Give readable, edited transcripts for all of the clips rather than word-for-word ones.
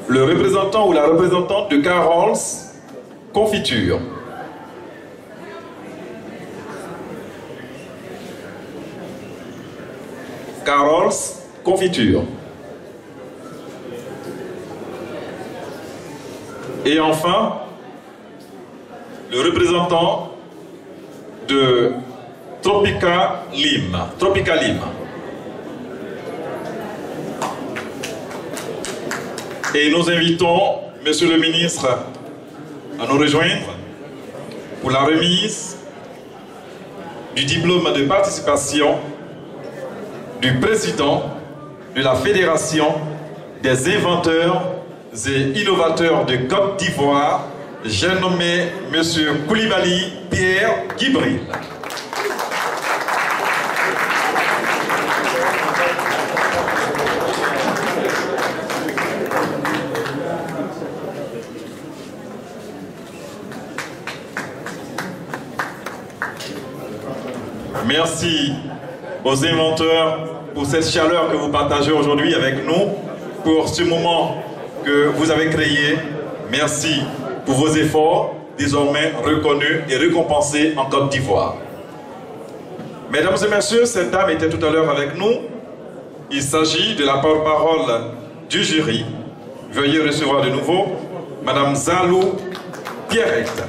le représentant ou la représentante de Carol's Confiture. Carol's Confiture. Et enfin, le représentant de Tropica Lima. Tropica Lima. Et nous invitons Monsieur le ministre à nous rejoindre pour la remise du diplôme de participation du président de la Fédération des inventeurs et innovateurs de Côte d'Ivoire, j'ai nommé M. Koulibaly Pierre Gibril. Merci aux inventeurs pour cette chaleur que vous partagez aujourd'hui avec nous, pour ce moment que vous avez créé. Merci pour vos efforts, désormais reconnus et récompensés en Côte d'Ivoire. Mesdames et messieurs, cette dame était tout à l'heure avec nous. Il s'agit de la porte-parole du jury. Veuillez recevoir de nouveau Madame Zalou Pierrette.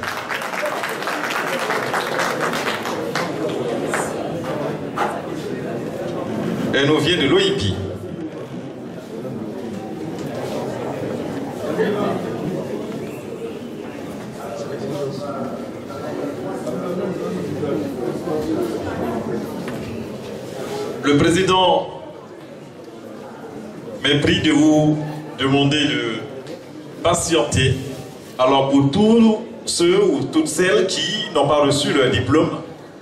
Elle nous vient de l'OIPI. Le président m'est pris de vous demander de patienter. Alors pour tous ceux ou toutes celles qui n'ont pas reçu leur diplôme,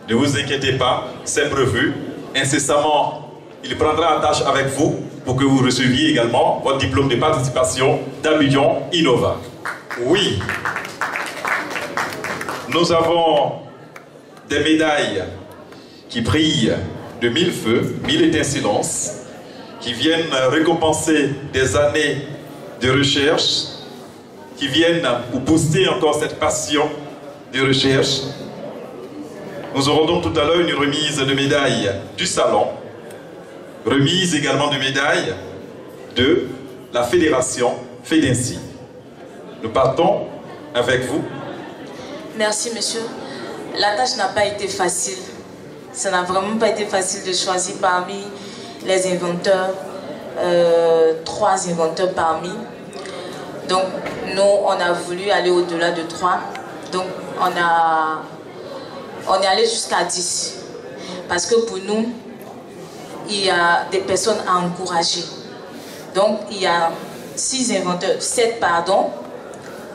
ne vous inquiétez pas, c'est prévu. Incessamment, il prendra attache avec vous pour que vous receviez également votre diplôme de participation d'Abidjan Innova. Oui, nous avons des médailles qui brillent de mille feux, mille étincelances, qui viennent récompenser des années de recherche, qui viennent pour booster encore cette passion de recherche. Nous aurons donc tout à l'heure une remise de médailles du salon, remise également de médailles de la fédération FEDINSI. Nous partons avec vous. Merci monsieur. La tâche n'a pas été facile. Ça n'a vraiment pas été facile de choisir parmi les inventeurs, 3 inventeurs parmi. Donc nous, on a voulu aller au-delà de 3. Donc on est allé jusqu'à 10. Parce que pour nous, il y a des personnes à encourager. Donc il y a 6 inventeurs, 7 pardon,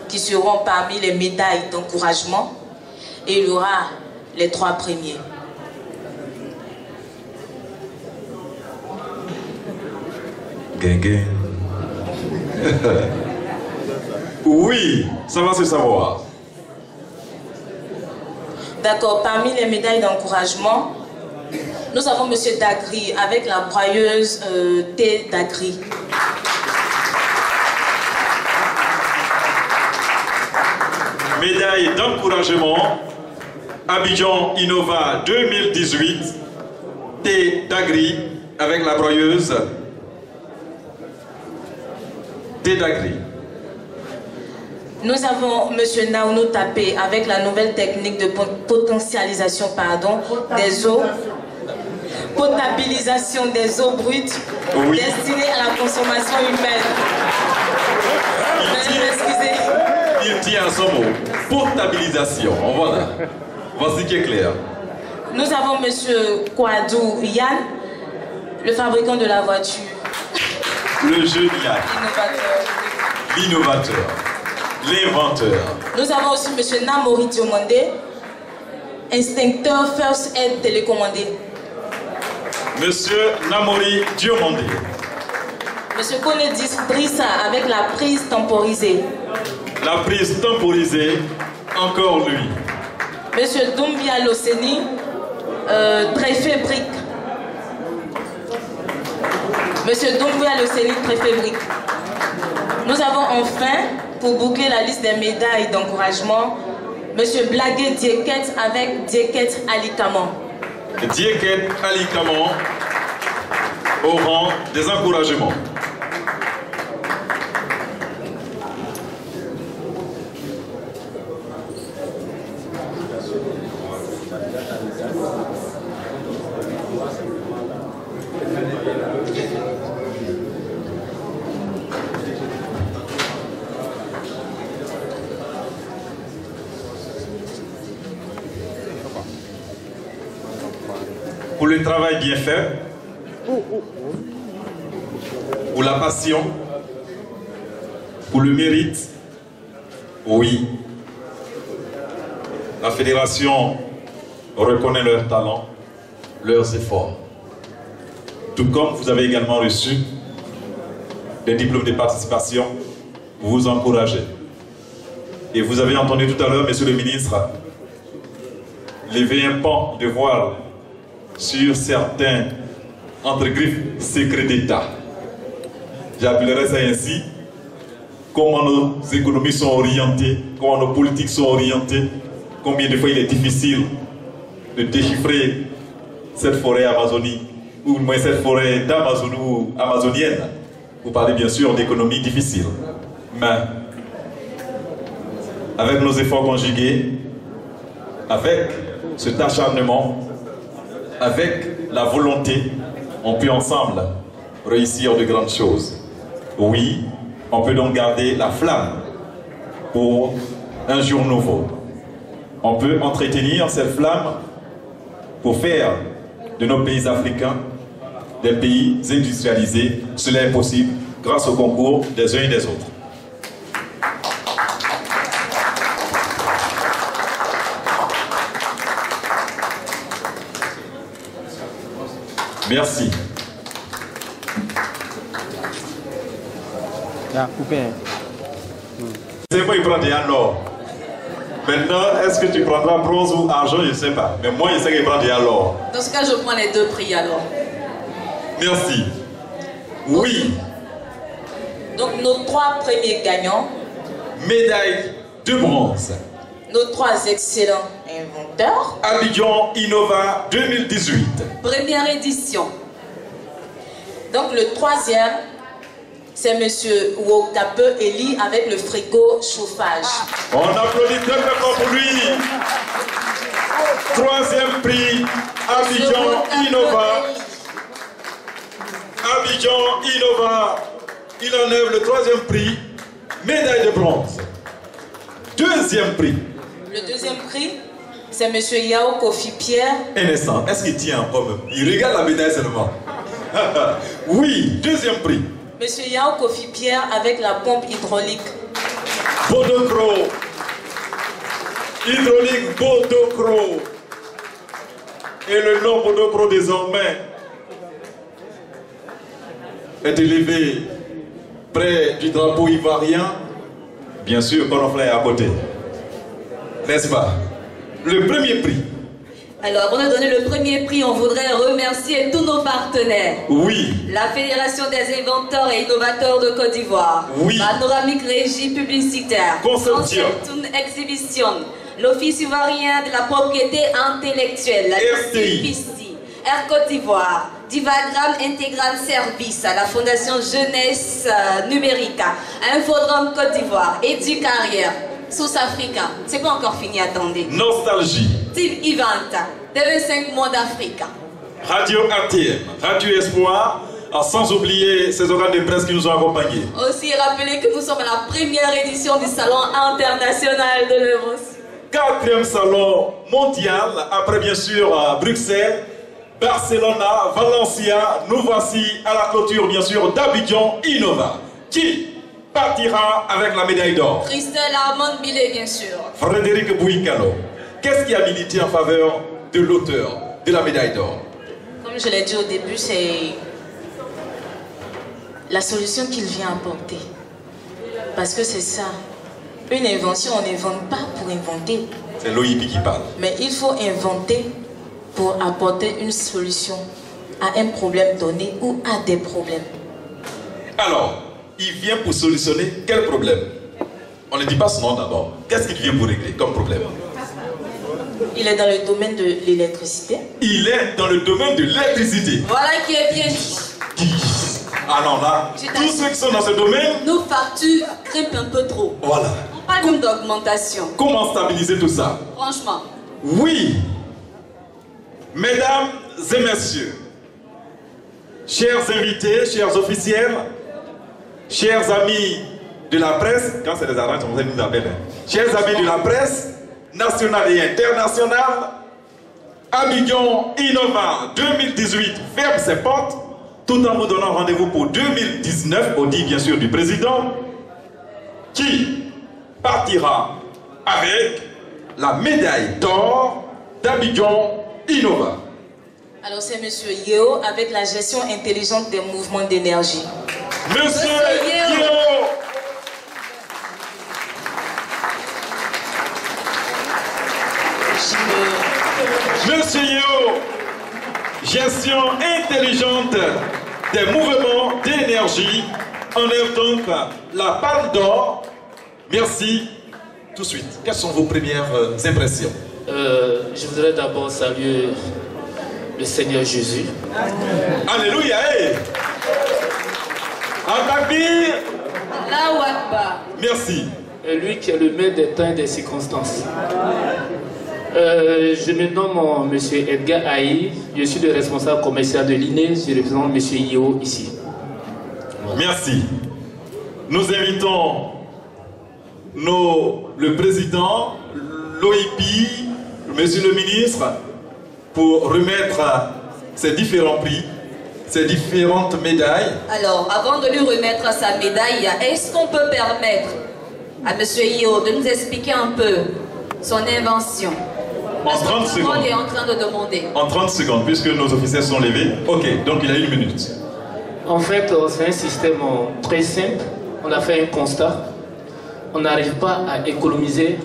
qui seront parmi les médailles d'encouragement. Et il y aura les 3 premiers. Gang. Oui, ça va se savoir. D'accord, parmi les médailles d'encouragement, nous avons M. Dagri avec la broyeuse T. Dagri. Médaille d'encouragement, Abidjan Innova 2018, T. Dagri avec la broyeuse T. Dagri. Nous avons M. Naounou Tapé avec la nouvelle technique de potentialisation des eaux, potabilisation des eaux brutes destinées à la consommation humaine. Il tient à son mot. Potabilisation, voilà. Voici qui est clair. Nous avons M. Kouadou Yann, le fabricant de la voiture. Le jeune Yann. L'innovateur. L'inventeur. Nous avons aussi M. Namori Diomandé, instincteur First Aid télécommandé. Monsieur Namori Diomandé. Monsieur Konedis Drissa avec la prise temporisée. La prise temporisée, encore lui. Monsieur Doumbia Loseni, préfet brique. Monsieur Doumbia Loseni, préfet brique. Nous avons enfin, pour boucler la liste des médailles d'encouragement, M. Blaguet Dieket avec Dieket Alikaman. Dieket Alikaman au rang des encouragements. Pour le travail bien fait, pour la passion, pour le mérite, oui. La fédération reconnaît leurs talents, leurs efforts. Tout comme vous avez également reçu des diplômes de participation pour vous encourager. Et vous avez entendu tout à l'heure, monsieur le ministre, lever un pan de voile sur certains, entre griffes, secrets d'État. J'appellerais ça ainsi, comment nos économies sont orientées, comment nos politiques sont orientées, combien de fois il est difficile de déchiffrer cette forêt amazonie, ou moins cette forêt d'Amazonie ou amazonienne. Vous parlez bien sûr d'économie difficile. Mais, avec nos efforts conjugués, avec cet acharnement, avec la volonté, on peut ensemble réussir de grandes choses. Oui, on peut donc garder la flamme pour un jour nouveau. On peut entretenir cette flamme pour faire de nos pays africains des pays industrialisés. Cela est possible grâce au concours des uns et des autres. Merci. C'est moi qui prends déjà l'or. Maintenant, est-ce que tu prendras bronze ou argent? Je ne sais pas. Mais moi, je sais qu'il prend déjà l'or. Dans ce cas, je prends les deux prix alors. Merci. Oui. Donc, nos trois premiers gagnants. Médaille de bronze. Nos trois excellents inventeurs. Abidjan Innova 2018. Première édition. Donc, le troisième, c'est M. Wokape Eli avec le frigo chauffage. On applaudit très très fort pour lui. Troisième prix, Abidjan Innova. Abidjan Innova. Il enlève le troisième prix, médaille de bronze. Deuxième prix. Le deuxième prix, c'est M. Yao Kofi Pierre. Un instant, est-ce qu'il tient encore même? Il regarde la médaille seulement. Oui, deuxième prix. M. Yao Kofi Pierre avec la pompe hydraulique. Bodocro. Hydraulique Bodocro. Et le nom Bodocro désormais est élevé près du drapeau ivoirien. Bien sûr, Cornfleur est à côté. N'est-ce pas? Le premier prix. Alors, pour nous donner le premier prix, on voudrait remercier tous nos partenaires. Oui. La Fédération des inventeurs et innovateurs de Côte d'Ivoire. Oui. Panoramique Régie Publicitaire. Consortium. Exhibition. L'Office ivoirien de la propriété intellectuelle. La RTI. Air Côte d'Ivoire. Divagram Intégral Service à la Fondation Jeunesse Numérique. Infodrome Côte d'Ivoire. Éducarrière. South Africa. C'est pas encore fini, attendez. Nostalgie. Team Event. TV5 Monde Africa. Radio ATM. Radio Espoir. Sans oublier ces organes de presse qui nous ont accompagnés. Aussi rappeler que nous sommes à la première édition du Salon international de l'Europe. 4e salon mondial, après bien sûr Bruxelles, Barcelona, Valencia. Nous voici à la clôture bien sûr d'Abidjan Innova. Qui partira avec la médaille d'or? Christelle Armand Billet, bien sûr. Frédéric Bouikalo. Qu'est-ce qui a milité en faveur de l'auteur de la médaille d'or? Comme je l'ai dit au début, c'est la solution qu'il vient apporter. Parce que c'est ça. Une invention, on n'invente pas pour inventer. C'est l'OIP qui parle. Mais il faut inventer pour apporter une solution à un problème donné ou à des problèmes. Alors, il vient pour solutionner quel problème? On ne dit pas son nom d'abord. Qu'est-ce qu'il vient pour régler comme problème? Il est dans le domaine de l'électricité. Il est dans le domaine de l'électricité. Voilà qui est bien dit. Alors là, tous ceux qui sont dans ce domaine, nos factures grimpent un peu trop. Voilà. On parle comme d'augmentation. Comment stabiliser tout ça? Franchement. Oui. Mesdames et messieurs, chers invités, chers officiels, chers amis de la presse, quand c'est des arranges, on nous appelle. Chers amis de la presse, nationale et internationale, Abidjan Innova 2018 ferme ses portes, tout en vous donnant rendez-vous pour 2019, au dit bien sûr du président, qui partira avec la médaille d'or d'Abidjan Innova. Alors c'est Monsieur Yeo avec la gestion intelligente des mouvements d'énergie. Monsieur Yeo. Monsieur Yeo, gestion intelligente des mouvements d'énergie, enlève donc la palme d'or. Merci. Tout de suite, quelles sont vos premières impressions? Je voudrais d'abord saluer le Seigneur Jésus. Alléluia. Hey. Akabir. Allahu Akbar. Merci. Lui qui est le maître des temps et des circonstances. Je me nomme M. Edgar Aïe, je suis le responsable commercial de l'INE, je représente M. Yeo ici. Voilà. Merci. Nous invitons le président, l'OIP, monsieur le ministre, pour remettre ces différents prix, ces différentes médailles. Alors, avant de lui remettre sa médaille, est-ce qu'on peut permettre à M. Yeo de nous expliquer un peu son invention? En 30 secondes. Tout le monde est en train de demander. En 30 secondes, puisque nos officiers sont levés. Ok, donc il a 1 minute. En fait, c'est un système très simple. On a fait un constat. On n'arrive pas à économiser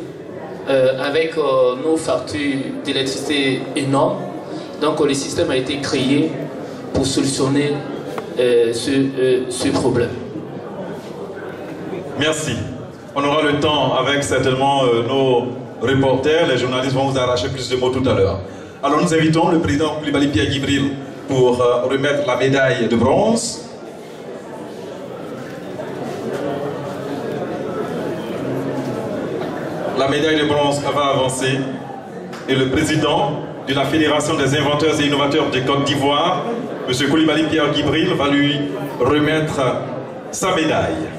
avec nos factures d'électricité énormes. Donc le système a été créé pour solutionner ce problème. Merci. On aura le temps avec certainement nos reporters, les journalistes vont vous arracher plus de mots tout à l'heure. Alors nous invitons le président Coulibaly Pierre Djibril pour remettre la médaille de bronze. La médaille de bronze va avancer et le président de la Fédération des inventeurs et innovateurs de Côte d'Ivoire, M. Coulibaly Pierre Djibril, va lui remettre sa médaille.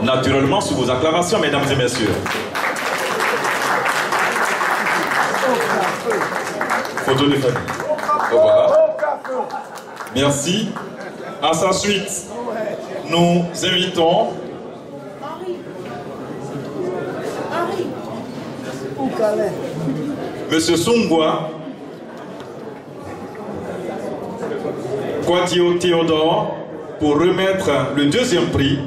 Naturellement, sous vos acclamations, mesdames et messieurs. Photo de famille. Voilà. Merci. À sa suite, nous invitons Monsieur Sungwa Kouadio Théodore pour remettre le 2e prix,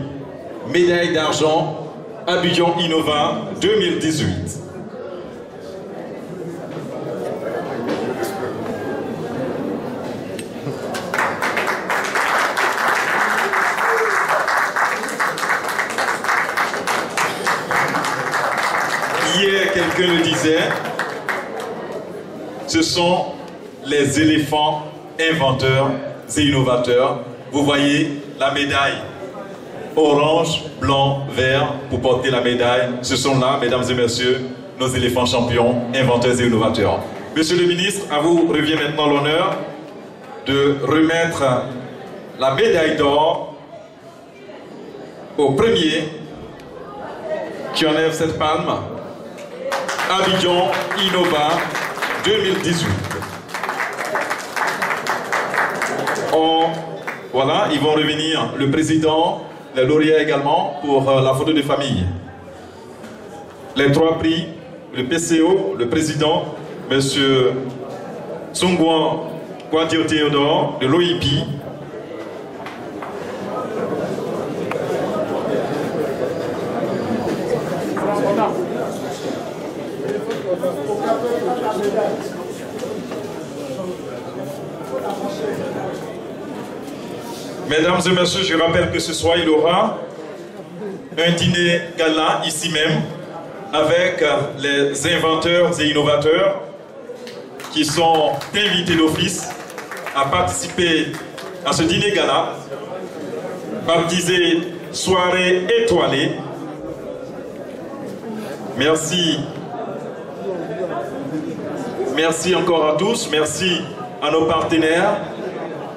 médaille d'argent, Abidjan Innova 2018. Hier, quelqu'un le disait, ce sont les éléphants inventeurs et innovateurs. Vous voyez la médaille orange, blanc, vert pour porter la médaille. Ce sont là, mesdames et messieurs, nos éléphants champions, inventeurs et innovateurs. Monsieur le ministre, à vous revient maintenant l'honneur de remettre la médaille d'or au premier qui enlève cette palme. Abidjan Innova 2018. Voilà, ils vont revenir, le président, les lauréats également, pour la photo de famille. Les 3 prix, le PCO, le président, M. Sungwa Kouadio Théodore, de l'OIP. Mesdames et messieurs, je rappelle que ce soir, il y aura un dîner gala ici même avec les inventeurs et innovateurs qui sont invités d'office à participer à ce dîner gala baptisé Soirée étoilée. Merci. Merci encore à tous. Merci à nos partenaires.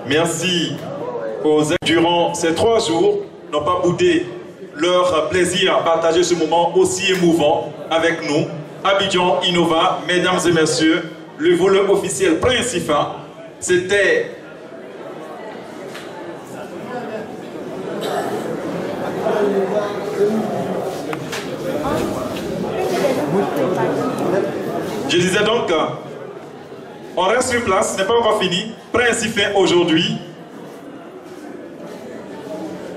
Merci aux durant ces 3 jours n'ont pas boudé leur plaisir à partager ce moment aussi émouvant avec nous. Abidjan Innova, mesdames et messieurs, le volet officiel principal, c'était je disais donc, on reste sur place, ce n'est pas encore fini. Principal aujourd'hui.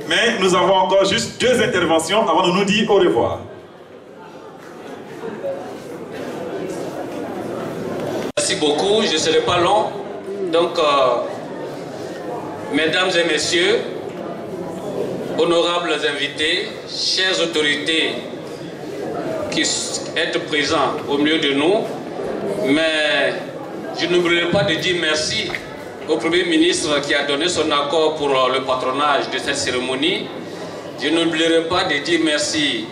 Mais nous avons encore juste 2 interventions avant de nous dire au revoir. Merci beaucoup, je ne serai pas long. Donc, mesdames et messieurs, honorables invités, chères autorités qui êtes présents au milieu de nous, mais je n'oublierai pas de dire merci au Premier ministre qui a donné son accord pour le patronage de cette cérémonie. Je n'oublierai pas de dire merci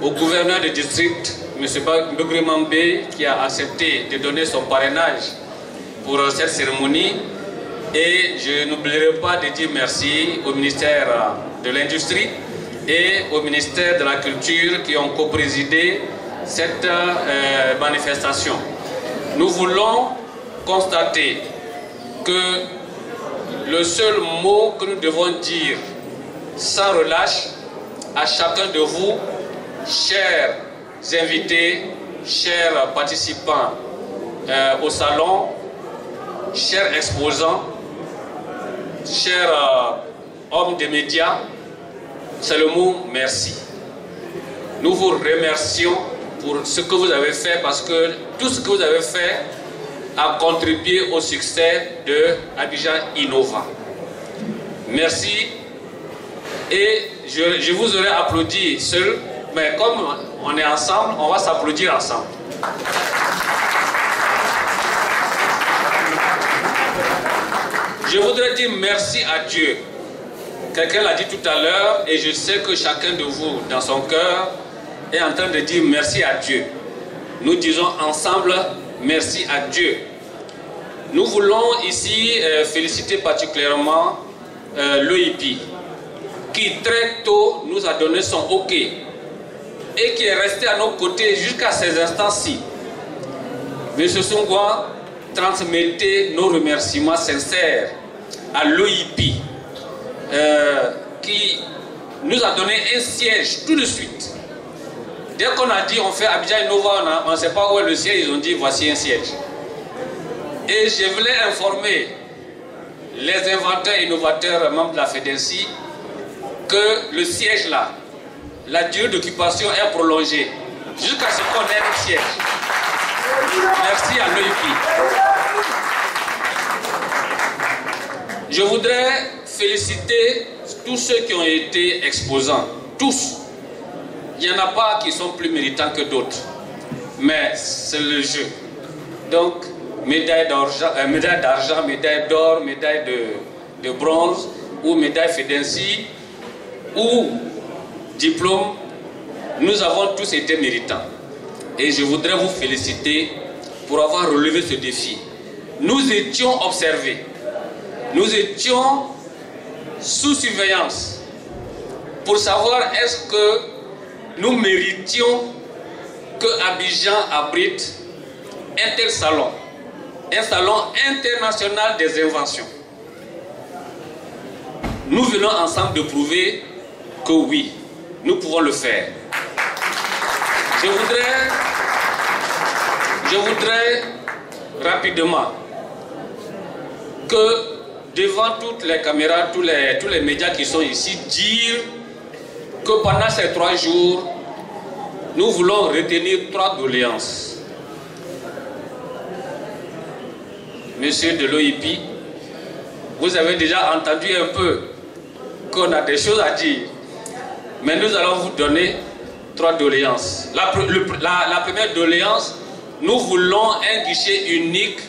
au gouverneur de district, M. Mbegrimambe, qui a accepté de donner son parrainage pour cette cérémonie. Et je n'oublierai pas de dire merci au ministère de l'Industrie et au ministère de la Culture qui ont co-présidé cette manifestation. Nous voulons constater que le seul mot que nous devons dire sans relâche à chacun de vous, chers invités, chers participants au salon, chers exposants, chers hommes des médias, c'est le mot merci. Nous vous remercions pour ce que vous avez fait parce que tout ce que vous avez fait a contribué au succès de Abidjan Innova. Merci. Et je vous aurais applaudi seul, mais comme on est ensemble, on va s'applaudir ensemble. Je voudrais dire merci à Dieu. Quelqu'un l'a dit tout à l'heure et je sais que chacun de vous, dans son cœur, est en train de dire merci à Dieu. Nous disons ensemble merci à Dieu. Nous voulons ici féliciter particulièrement l'OIP qui très tôt nous a donné son OK et qui est resté à nos côtés jusqu'à ces instants-ci. M. Songwa, transmettez nos remerciements sincères à l'OIP qui nous a donné un siège tout de suite. Dès qu'on a dit on fait Abidjan Innova, on ne sait pas où est le siège, ils ont dit voici un siège. Et je voulais informer les inventeurs et innovateurs membres de la FEDENSI que le siège là, la durée d'occupation est prolongée jusqu'à ce qu'on ait le siège. Merci à l'OIP. Je voudrais féliciter tous ceux qui ont été exposants, tous. Il n'y en a pas qui sont plus méritants que d'autres, mais c'est le jeu. Donc, médaille d'argent, médaille d'or, médaille de bronze, ou médaille FEDENSI, ou diplôme, nous avons tous été méritants. Et je voudrais vous féliciter pour avoir relevé ce défi. Nous étions observés, nous étions sous surveillance pour savoir est-ce que nous méritions que Abidjan abrite un tel salon, un salon international des inventions. Nous venons ensemble de prouver que oui, nous pouvons le faire. Je voudrais rapidement que devant toutes les caméras, tous les médias qui sont ici, dire que pendant ces 3 jours, nous voulons retenir 3 doléances. Monsieur de l'OIP, vous avez déjà entendu un peu qu'on a des choses à dire. Mais nous allons vous donner 3 doléances. La première doléance, nous voulons un guichet unique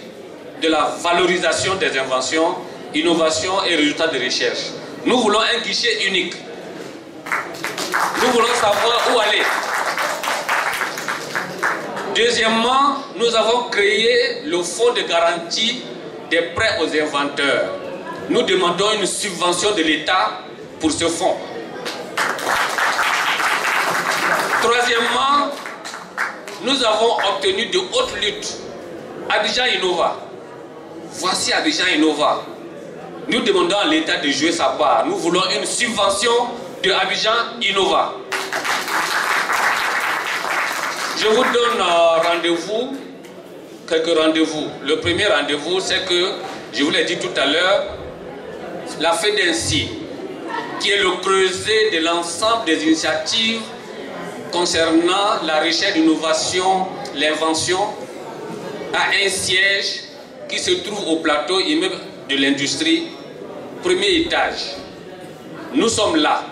de la valorisation des inventions, innovations et résultats de recherche. Nous voulons un guichet unique. Nous voulons savoir où aller. Deuxièmement, nous avons créé le fonds de garantie des prêts aux inventeurs. Nous demandons une subvention de l'État pour ce fonds. Troisièmement, nous avons obtenu de hautes luttes. Abidjan Innova. Voici Abidjan Innova. Nous demandons à l'État de jouer sa part. Nous voulons une subvention de Abidjan Innova. Je vous donne rendez-vous, quelques rendez-vous. Le premier rendez-vous, c'est que, je vous l'ai dit tout à l'heure, la FEDENSI, qui est le creuset de l'ensemble des initiatives concernant la recherche, l'innovation, l'invention, a un siège qui se trouve au plateau immeuble de l'industrie, premier étage. Nous sommes là.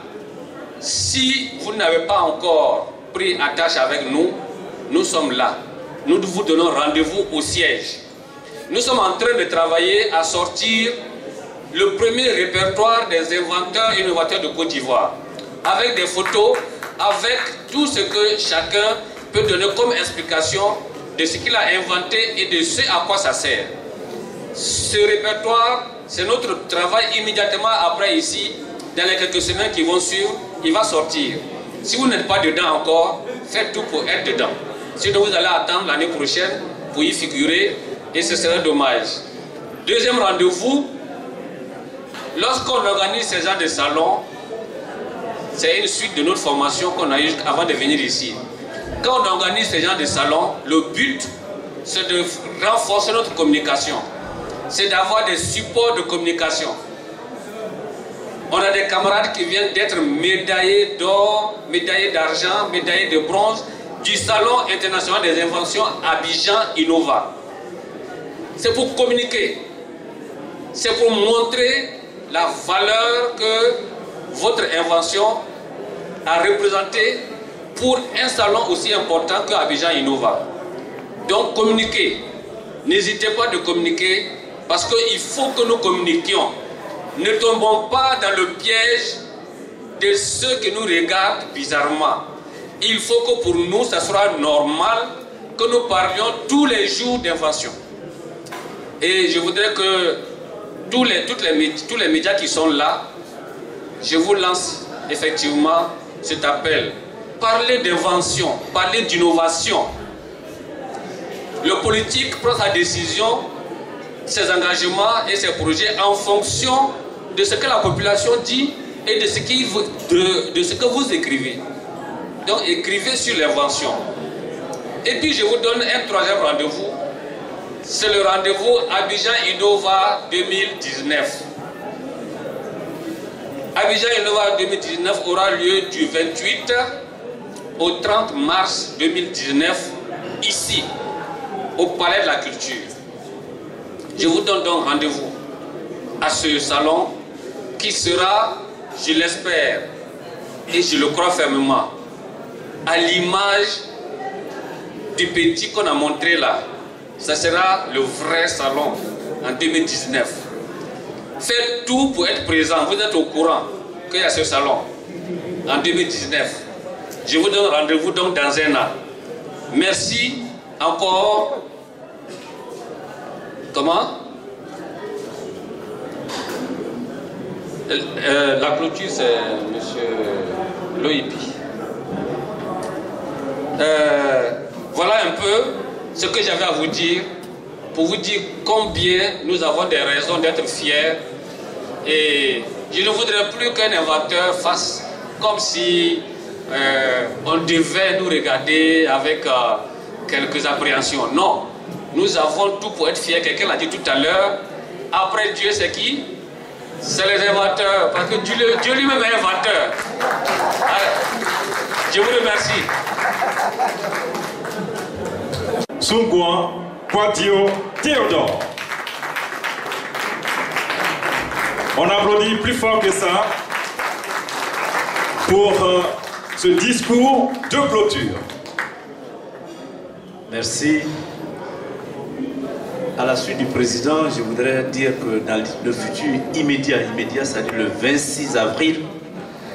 Si vous n'avez pas encore pris attache avec nous, nous sommes là. Nous vous donnons rendez-vous au siège. Nous sommes en train de travailler à sortir le premier répertoire des inventeurs et innovateurs de Côte d'Ivoire, avec des photos, avec tout ce que chacun peut donner comme explication de ce qu'il a inventé et de ce à quoi ça sert. Ce répertoire, c'est notre travail immédiatement après ici, dans les quelques semaines qui vont suivre, il va sortir. Si vous n'êtes pas dedans encore, faites tout pour être dedans. Sinon vous allez attendre l'année prochaine pour y figurer et ce serait dommage. Deuxième rendez-vous, lorsqu'on organise ces genres de salons, c'est une suite de notre formation qu'on a eue avant de venir ici. Quand on organise ces genres de salons, le but c'est de renforcer notre communication. C'est d'avoir des supports de communication. On a des camarades qui viennent d'être médaillés d'or, médaillés d'argent, médaillés de bronze du Salon international des inventions Abidjan Innova. C'est pour communiquer. C'est pour montrer la valeur que votre invention a représentée pour un salon aussi important que Abidjan Innova. Donc communiquez. N'hésitez pas de communiquer parce qu'il faut que nous communiquions. Ne tombons pas dans le piège de ceux qui nous regardent bizarrement. Il faut que pour nous, ça sera normal que nous parlions tous les jours d'invention. Et je voudrais que tous les médias qui sont là, je vous lance effectivement cet appel. Parlez d'invention, parlez d'innovation. Le politique prend sa décision, ses engagements et ses projets en fonction de ce que la population dit et de ce que vous écrivez. Donc écrivez sur l'invention. Et puis je vous donne un troisième rendez-vous. C'est le rendez-vous Abidjan Innova 2019. Abidjan Innova 2019 aura lieu du 28 au 30 mars 2019 ici, au Palais de la Culture. Je vous donne donc rendez-vous à ce salon qui sera, je l'espère et je le crois fermement, à l'image du petit qu'on a montré là. Ça sera le vrai salon en 2019. Faites tout pour être présent. Vous êtes au courant qu'il y a ce salon en 2019. Je vous donne rendez-vous donc dans un an. Merci encore. Comment? La clôture, c'est M. Loïpi. Voilà un peu ce que j'avais à vous dire, pour vous dire combien nous avons des raisons d'être fiers. Et je ne voudrais plus qu'un inventeur fasse comme si on devait nous regarder avec quelques appréhensions. Non, nous avons tout pour être fiers. Quelqu'un l'a dit tout à l'heure. Après Dieu, c'est qui? C'est les inventeurs, parce que Dieu lui-même est inventeur. Je vous remercie. Sungwan Poitio Théodore. On applaudit plus fort que ça. pour ce discours de clôture. Merci. À la suite du président, je voudrais dire que dans le futur immédiat, c'est-à-dire le 26 avril,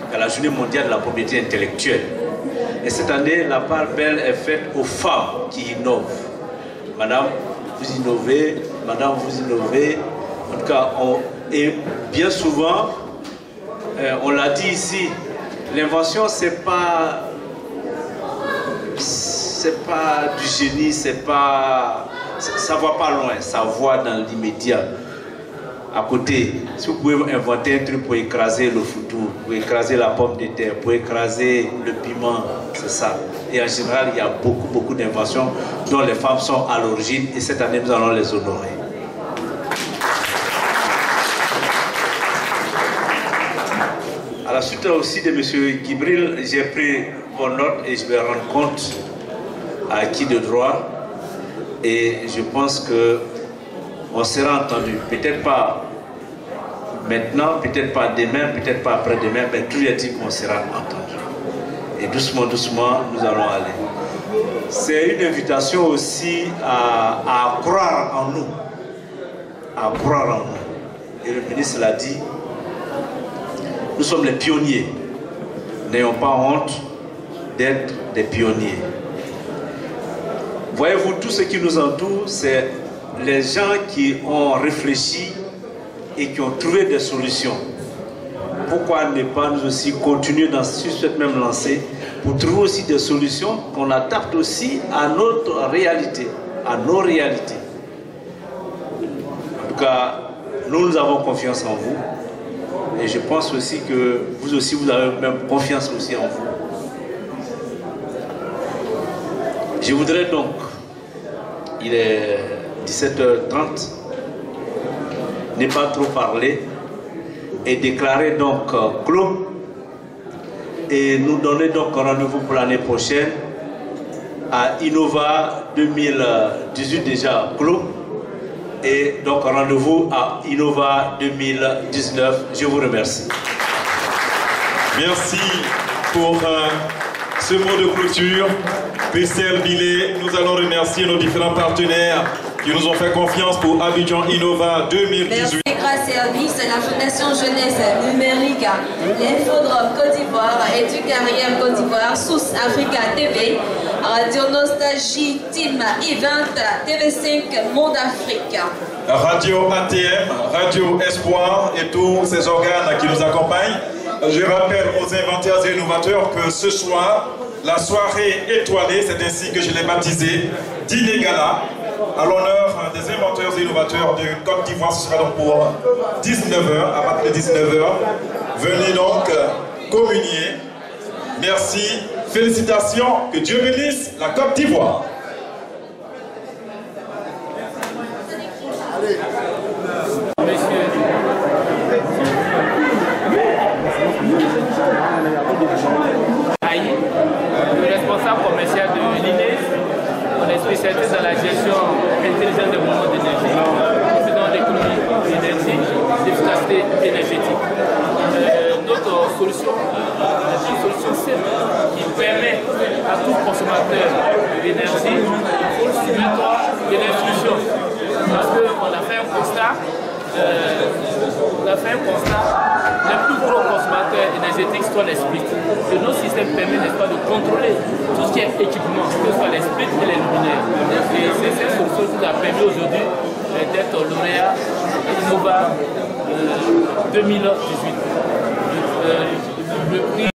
il y a la journée mondiale de la propriété intellectuelle. Et cette année, la part belle est faite aux femmes qui innovent. Madame, vous innovez, madame, vous innovez. En tout cas, et bien souvent, on l'a dit ici, l'invention, c'est pas du génie, ça va pas loin, ça va dans l'immédiat. À côté, si vous pouvez inventer un truc pour écraser le foutou, pour écraser la pomme de terre, pour écraser le piment, c'est ça. Et en général, il y a beaucoup d'inventions dont les femmes sont à l'origine et cette année, nous allons les honorer. À la suite aussi de M. Gibril, j'ai pris vos notes et je vais rendre compte à qui de droit. Et je pense qu'on sera entendu. Peut-être pas maintenant, peut-être pas demain, peut-être pas après-demain, mais tout est dit qu'on sera entendu. Et doucement, nous allons aller. C'est une invitation aussi à croire en nous. À croire en nous. Et le ministre l'a dit, nous sommes les pionniers. N'ayons pas honte d'être des pionniers. Voyez-vous, tout ce qui nous entoure, c'est les gens qui ont réfléchi et qui ont trouvé des solutions. Pourquoi ne pas nous aussi continuer sur cette même lancée pour trouver aussi des solutions qu'on adapte aussi à notre réalité, à nos réalités. En tout cas, nous avons confiance en vous et je pense aussi que vous aussi, vous avez même confiance aussi en vous. Je voudrais donc, il est 17h30, ne pas trop parler et déclarer donc clos et nous donner donc rendez-vous pour l'année prochaine à Innova 2018 déjà clos et donc rendez-vous à Innova 2019. Je vous remercie. Merci pour ce mot de clôture. Christelle Billet, nous allons remercier nos différents partenaires qui nous ont fait confiance pour Abidjan Innova 2018. Merci, grâce service, la Fondation Jeunesse Numérique, l'Infodrome Côte d'Ivoire, Éducarrière Côte d'Ivoire, Sous Africa TV, Radio Nostalgie, Team Event, TV5 Monde Afrique. Radio ATM, Radio Espoir et tous ces organes qui nous accompagnent. Je rappelle aux inventaires et innovateurs que ce soir, la soirée étoilée, c'est ainsi que je l'ai baptisée, Dîner Gala, à l'honneur des inventeurs et innovateurs de Côte d'Ivoire. Ce sera donc pour 19h, à partir de 19h. Venez donc communier. Merci, félicitations, que Dieu bénisse la Côte d'Ivoire. Le responsable commercial de l'INES, on est spécialisé dans la gestion intelligente des mouvements d'énergie, dans l'économie d'énergie, l'efficacité énergétique. Notre solution est une solution simple qui permet à tout consommateur d'énergie pour soumettre de l'instruction. Parce qu'on a fait un constat. Les plus gros consommateurs énergétiques sont les splits. Et nos systèmes permettent, n'est-ce pas, de contrôler tout ce qui est équipement, que ce soit les splits et les luminaires. Et c'est cette solution qui nous a permis aujourd'hui d'être lauréat Innova 2018. Le prix